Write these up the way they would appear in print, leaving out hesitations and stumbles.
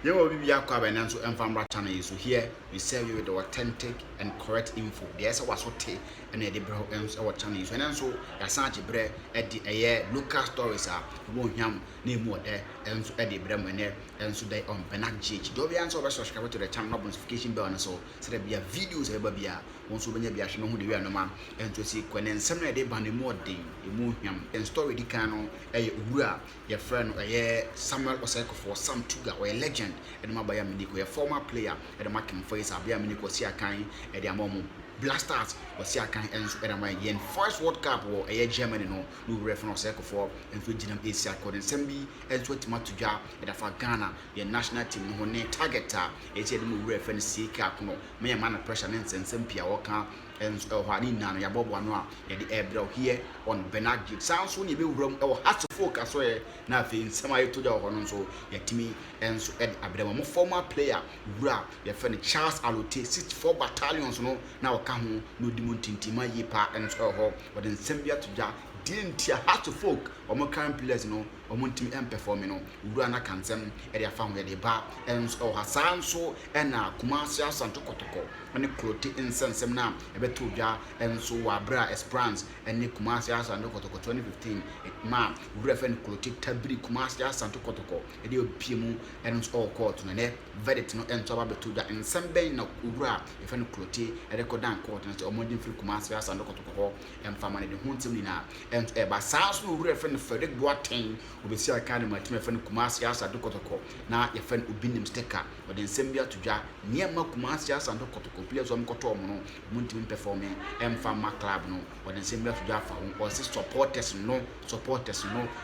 You will be a car and answer and family channel. So here we serve you with the authentic and correct info. There's a wasote and a debro and our channel. So and so Yasanchi Bre at the air local stories are won't yam name more there and so Eddie Bremen and so they on Benak GH. Don't be answer subscribe to the channel notification bell and so there be a videos ever be a one so many be a show who the no man and to see when some day bandy more day you move him and story the canon a ura your friend a Samuel Oseko for some tuga or a legend and my by a former player at the marking face a beer miniko see a kind at the amomo Blasters was see a kind and my yen first World Cup or a Germany no reference Oseko for and Fujinam Asia according Sembi and sweat matuja at a Ghana your national team who targeter a said move reference see capuno may a man of pressure and some pia waka and Juanina ya Bob Wanwa at the air here on Benak. Sounds when you be wrong or has to focus where nothing semi to the honor so your Timmy and so Ed Abraham former player Ra your friend Charles Alote 64 battalions no now come no demonting Tima Yipa and so but then Sembia to ja didn't have to folk or more current players no or team and performing no Urana Kansem at their family the bar and so Hassan so and Kumasia Santo Kotoko when the clothing incense now a bit to ja and so Wabra Esperance and Kumasia Santo Kotoko 2015 man reference clothing Tabri Kumasia Santo Kotoko a deal Pimu and all court to the verdict no and so to ja and some bay no Ura if any clothing a record down court and so modern free Kumasia Santo Kotoko and family the Huntim now and a sounds no reference Frederick Boateng will be see a kind of my team friend Kumasia Santo Kotoko now your friend Ubinim Stecker but then Sembia to ja near Kumasia Santo Kotoko players on Kotomo Muntim performing and Farmer Club no or then Sembia to Jaffa or supporters no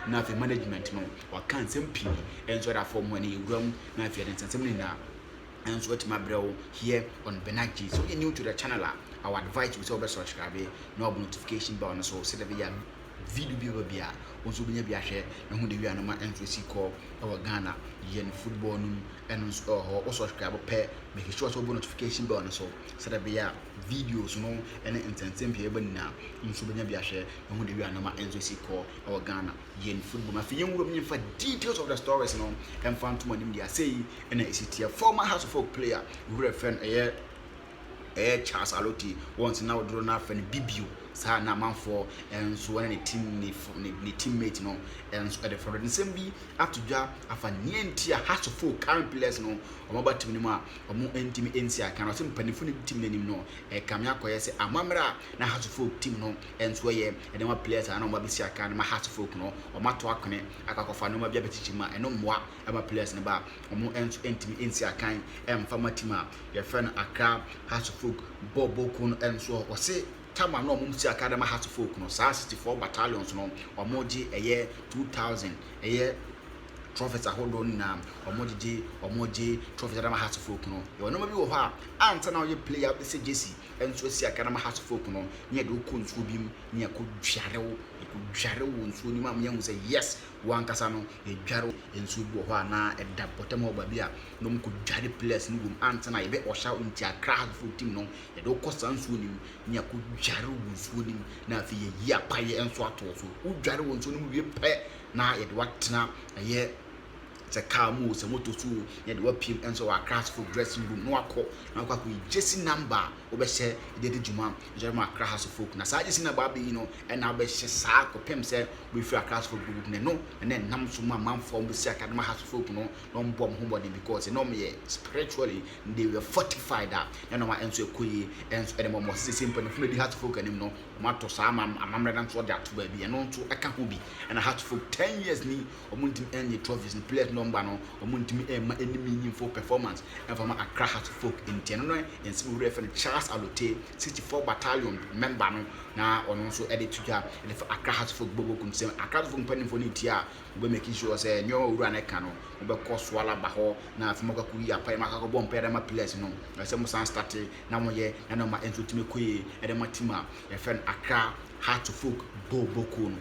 nothing management no or can't simply and so that form when you run now if you're in Seminar and so what my bro here on Benaki. So you're new to the channel, our advice is always subscribe, no notification bell so set up a video be a also be a share and who the anoma entry call our Ghana yen football and also subscribe pair make sure to notification bell so set up a videos no and intensive here now so be a share and who the anoma entry call our Ghana yen football. If you want for details of the stories no and found to money they say and it's a former House of Folk player who referred a Charles Aloti once now drawn up and BBU sa na man for and so when the team ni teammate no and so at the front Sembi after ja afa nientia House of Folk current players no o maba team ni ma o mo entimi ensia kan o se mpanifo ni team nanim no e kamya koye se amamra na House of Folk team no and so ye e dem players na o maba sia kan ma House of Folk no o mato akone akakofa no ma bia betichi ma eno moa e ma players ne ba o mo enso entimi ensia kan e mfa ma team a ye friend Accra House of Folk Bobo kun and so o se Tama no mumsi academy House of Folk no 64 battalions no omoji a year 2000 a year trophies hold on na omoji trophies academy House of Folk no you no be wo ha anta na you player be say Jesse and so si academy House of Folk no near do ko nsu bim near ko dwarewo nsu ni ma me say yes wan kasa no e dwaro nsu bi wo ha na e da bottom oba bia no mko dware players ni bum anta na e be osha unti Accra House of Folk team no e do ko san nsu ni near ko dware nsu ni na afi ye yi apaye enso ato so wo dware nsu ni mu wie pe na e de watena ye the car moves the motor too yet what pim and so our class for dressing room no akọ na akọ Jesse number obehye de juma Jeremy Accra House of Folk na sa Jesse number be you know and na obehye sa akọ pem say we free class for group no and then nam so man form be say academy House of Folk no bomb home body because no me spiritually they were fortified that and no enso ekoyi enso and mo say simple no the House of Folk anim no mato sa amamra dan so that to be and no to aka ho bi and House of Folk 10 years ni omuntim any trophies in play number no omuntimi ema enemy meaningful performance and from Accra House of Folk in no and some reference Charles Alote 64 battalion member no na ono so edit to ja and for Accra House of Folk Bobo kun say Accra House of Folk panin for ni tia we make sure say nyo ura na ka no we be cost wala ba ho na afimo ka kuyi apai maka ko bom pere ma players no na say mo san start na mo ye na no ma enso timi koyi e de ma tima e fen Accra House of Folk Bobo kun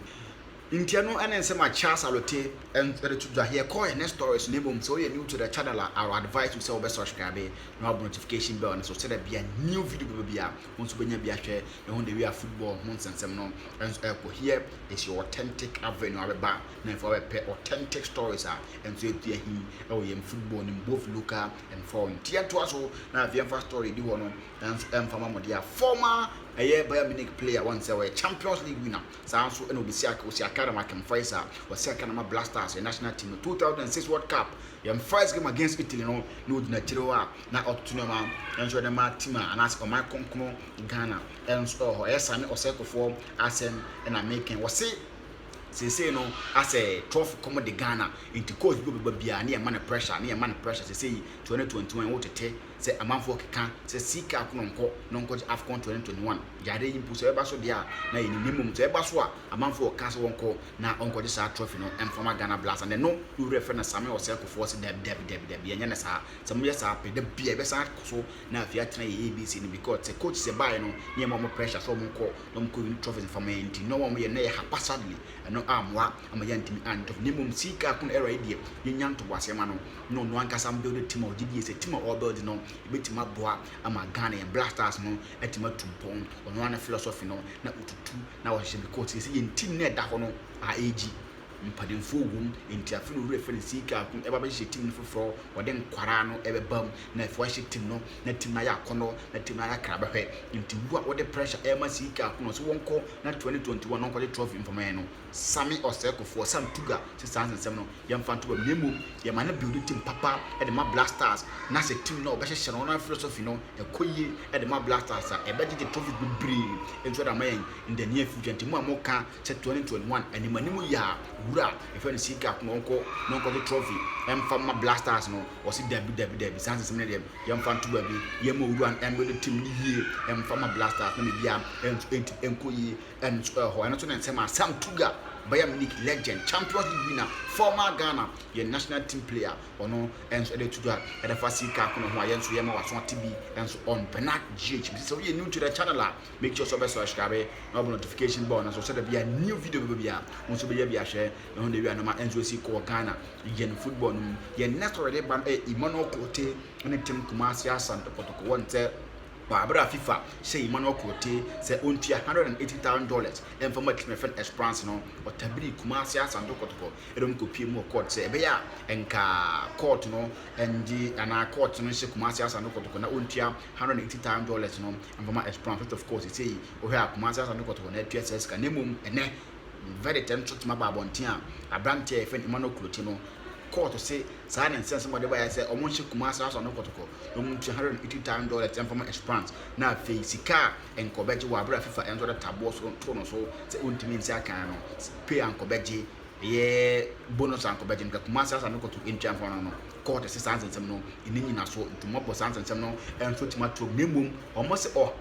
Intiano and then some Charles Alote and to hear call and next stories name so you're new to the channel. Our advice to say best subscribe no notification bell and so say that be a new video will be once when you be a share on the way of football months and some and here is your authentic avenue about now for authentic stories and so you him in football in both local and foreign tier to us now if you have a story do one and from a former a year Bayern Munich player once a Champions League winner. Sounds so and Osiaka Pfizer was second Blasters, a national team 2006 World Cup. Your first game against Italy, no Natiro, na Octunoma, and so the Martima, and ask for my Concono, Ghana, and so her son or circle form, Asen, and I'm making was say no as a trophy come the Ghana into coach be near man pressure say 2021 what te say a man for can say sika non coach AFCON 2021 jare impu so eba so dia na yin minimum so eba so a man for cast won ko na on coach sa trophy no em from Ghana Blast and no you refer na Samuel Oseko force deb enya na sa some yes a pe de bia be sa so na afia tena ABC ni because the coach say buy no near more pressure so mo ko win trophies from enti no one ye na haphazardly no amwa amayantimi and of nimum sika kun era idea yenyan to wasema no ankasa build the team of GD say team all build no betima boa ama Ghana and Blasters no etima tumpon ono na philosophy no na ututu na wahye because say yentim na da ho no AG mpademfo wum enti afi no refer sika kun eba be hye team no foforo wode nkwara no ebe bam na fo hye team no na team na ya kono na team na ya krabahwe enti wo wode pressure ema sika kun so wonko na 2021 no kwade trophy information no Sami Oseko for Sam Tuga 2007 no yam fan to memu yam na build team papa e de ma Blasters na se team no be hye no na philosophy no e koye e de ma Blasters e be gige trophy bibri ento da mayen in the near future enti mu amoka 2021 animanimu ya if any sika no the trophy from my Blasters no was it debi sans some dem yam fan to baby yam uru and with the team here from my Blasters no be am enkoyi and ho and so na say Sam Tuga Bayern Munich legend, Champions League winner, former Ghana, your national team player, or no, and so they to that, and the first car, so Yama was on TV, and so on Benak GH. So you're new to the channel, make sure to subscribe, no notification bell, and so there be a new video will be out. Also be a share, and we are no and so see Ghana, yen football, yen next already ban a Emmanuel Cote, and a team Kumasia Santa Kotoko one Barbara FIFA say Emmanuel Cote say onti $180,000 and from my friend Esperance no or tabri Kumasi Asando Kotoko edom ko pie mu court say ebeya enka court no and na court no say Kumasi Asando Kotoko na onti $180,000 no and from my Esperance of course say o here Kumasi Asando Kotoko na TSS ka nemum ene very tempted to my babontia abrante friend Emmanuel Cote no court say sign and sense somebody by say omonshi Kumasi Asando Kotoko no $180,000 and from my Esperance na fe sika enkobeje wa abra FIFA enzo da tabo so to no so say untimi nsi aka no pay enkobeje ye bonus enkobeje nka Kumasi Asando Kotoko entwa for no court say sans nsem no eninyi na so ntumo bo sans nsem no enso timato nemum omo se o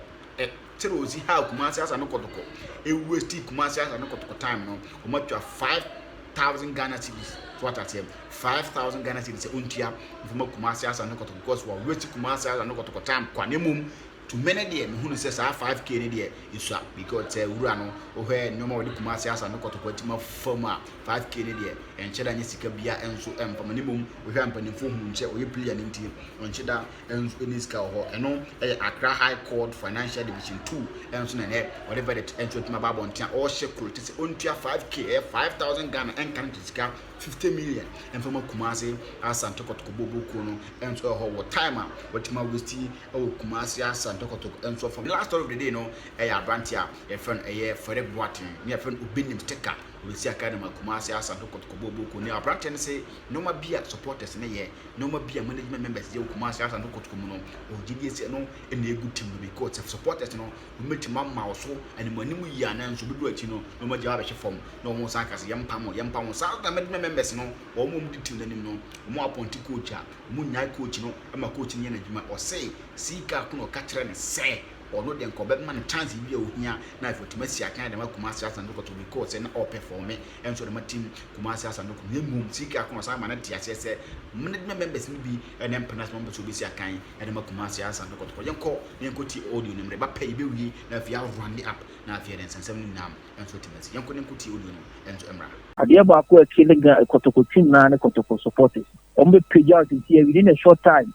tell ozi how Kumasi Asando Kotoko e waste Kumasi Asando Kotoko time no omo twa 5,000 Ghana cedis what at him 5,000 Ghana cedis untia from Kumasi Asando Kotoko because we waste Kumasi Asando Kotoko time kwanemum to many there who says 5k there is because urano or where no more Kumasi Asando Kotoko tima former 5k there and cheddar nyisika bia enso from minimum we have an inform che we play an inti on cheddar and niska ho eno Accra High Court Financial Division 2 enso na whatever that enso tima baba on all shekuru tisi ontia 5k 5,000 Ghana and can disca 50 million and from Kumasi Asando Kotoko bobo kono enso ho timer what tima westi Kumasi Asando and so from the last story of the day, no, Brantia, a friend, a Frederick Watton, near friend Ubinim Sticker, we see Academy Kumasi Asando Kotoko, near Brantia say, no more beer supporters in a year, no more beer management members, Kumasi Asando Kotoko, or GDS, no, and a good team because of supporters, no, we met Mamma or so, and when we yarn and so do it, no more job form, no more sakas, young Pamo, South American members, no, or more team than no, more appointed coach, Moon coach, no, I'm a coach in Yanajima or say, Sika Kuno Catcher and say or no den kobe man chance bi o hia na if otimasi akan dem Kumasi Asante Kotoko because na all perform and so the team Kumasi Asante Kotoko mum sika akon sa man dia se management members ni bi and empenas members obi si akan and dem Kumasi Asante Kotoko yenko ti audio ni mreba pay be wi na fi run the app na fi den sansam ni nam and so otimasi yenko ti audio no and so emra adia ba ko akile Kotoko team na ne Kotoko supporters ombe page out here within a short time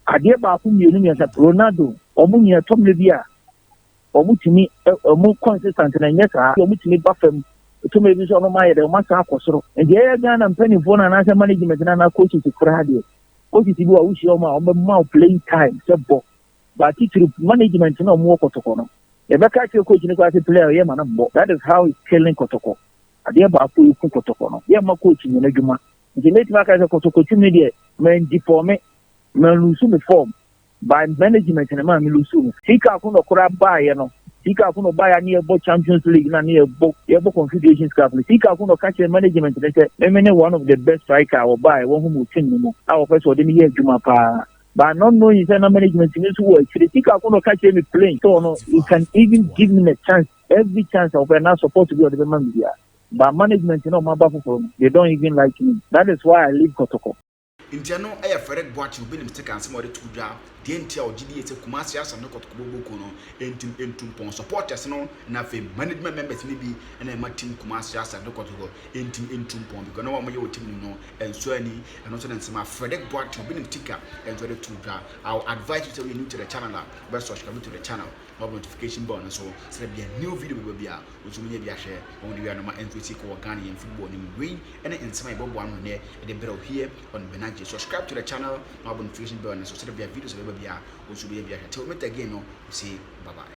adia ba ku mienu mi asa Ronaldo omunya tomle bia omutimi omu consistent na nyeka omutimi bafem to maybe so no my the masa akosoro and the Ghana penny for na national management na coach to krade coach ti bi wa wushi o ma playing time se bo but titiri management na omu Kotoko no e be ka coach ni kwa player ye ma na bo that is how he's killing Kotoko adia ba ku Kotoko no ye ma coach ni na dwuma the late market Kotoko timi de men deforme men lose me form by management na man lose me sika ko no kura ba ye no sika ko no ba ya ni ebo Champions League na ni ebo Confederations Cup sika ko no catch management dey say me one of the best striker or buy one who team no our first we dey here juma pa but not knowing say na management ni so work sika ko no catch me playing so no you can even give me a chance every chance of not supposed to be on the man media but management no maba for they don't even like me that is why I leave Kotoko. Intiano aya Frederick Boachi obi nim take ansem ode tudwa de ntia ogidi ete Kumasi Asante Kotoko boko no entum pon supporters no na fe management members ni bi na e ma team Kumasi Asante Kotoko entum pon because no wa mo team no enso ani eno so nsema Frederick Boachi obi nim tika enso de tudwa I will advise you to be new to the channel but subscribe to the channel notification bell so there be a new video be a osumunya bi ahwe on the no ma enso ti ko Ghana yen football ni win ene nsema e bobo anu ne e de bro here on Benage. Subscribe to the channel, notification bell, and so there be a videos be a osumunya bi ahwe till we meet again no say bye bye.